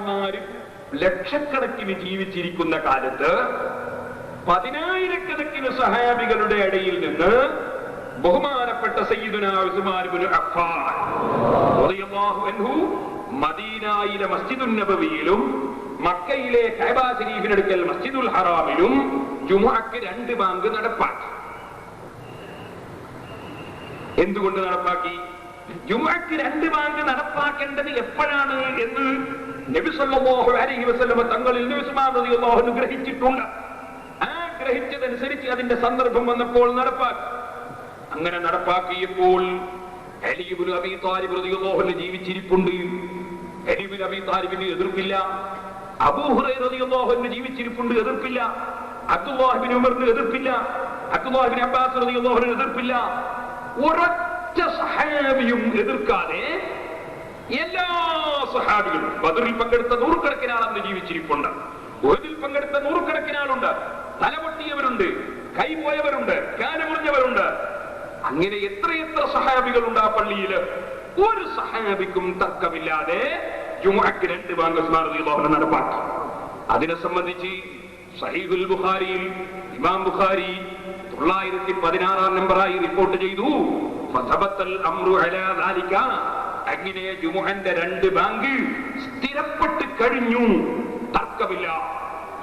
മഹാന്മാര് ലക്ഷക്കണക്കിന് ജീവിച്ചിരിക്കുന്ന കാലത്ത് 10,000-കണക്കിന് സഹാബികളുടെ ഇടയിൽ നിന്ന് ബഹുമാനപ്പെട്ട സയ്യിദുനാ ഉസ്മാൻ ഇബ്നു അഫ്ഫാൻ റളിയല്ലാഹു അൻഹു മദീനയിലെ മസ്ജിദുൻ നബവിയിലും മക്കയിലെ കഅബ ശരീഫിനടുക്കൽ മസ്ജിദുൽ ഹറാമിലും ജുമുഅക്ക് 2 ബാങ്ക് നടപ്പാക്കി. എന്തുകൊണ്ട് നടപ്പാക്കി? ജുമുഅക്ക് 2 ബാങ്ക് നടപ്പാക്കേണ്ടത് എപ്പോഴാണ് എന്ന് നബി സല്ലല്ലാഹു അലൈഹി വസല്ലം തങ്ങളിൽ ഉസ്മാൻ റളിയല്ലാഹു അൻഹു ഗ്രഹിച്ചിട്ടുണ്ട്. ആ ഗ്രഹിച്ചതനുസരിച്ച് അതിന്റെ സന്ദർഭം വന്നപ്പോൾ നടപ്പാക്കി. അങ്ങനെ നടപ്പാക്കിയപ്പോൾ അലി ഇബ്നു അബീ ത്വാലിബ് റളിയല്ലാഹു അൻഹു ജീവിച്ചിരിപ്പുണ്ട്. അലി ഇബ്നു അബീ ത്വാലിബിന് എതിർപ്പില്ല. അബൂ ഹുറൈറ റളിയല്ലാഹു അൻഹു ജീവിച്ചിരിപ്പുണ്ട്, എതിർപ്പില്ല. അബ്ദുല്ലാഹ് ഇബ്നു ഉമറിന് എതിർപ്പില്ല. അബ്ദുല്ലാഹ് ഇബ്നു അബ്ബാസ് റളിയല്ലാഹു അൻഹു എതിർപ്പില്ല. ഒരൊറ്റ സഹാബിയും എതിർക്കാതെ എല്ലാ സഹാബികളും, ബദറിൽ പങ്കെടുത്ത 100 ആളന്ന് ജീവിച്ചിരിപ്പുണ്ട്, ഉഹദിൽ പങ്കെടുത്ത 100 ആളുണ്ട്, തലപൊട്ടിയവരുണ്ട്, കൈപോയവരുണ്ട്, കാലുമുറിഞ്ഞവരുണ്ട്. അങ്ങനെ എത്രയെത്ര സഹാബികളുണ്ട് ആ പള്ളിയിൽ. ഒരു സഹാബിക്കും തർക്കമില്ലാതെ ജുമുഅക്ക് 2 ബാങ്ക് ഉസ്മാൻ റളിയല്ലാഹു അൻഹു നടപ്പാക്കി. അതിനെ സംബന്ധിച്ച് സഹീഹുൽ ബുഖാരിയിൽ ഇമാം ബുഖാരി 916 നമ്പറായി റിപ്പോർട്ട് ചെയ്തു. ഫസബത്തൽ അംറു അലാ ദാലിക, അങ്ങനെ ജുമുഅന്റെ 2 ബാങ്ക് സ്ഥിരപ്പെട്ട് കഴിഞ്ഞു, തർക്കമില്ല.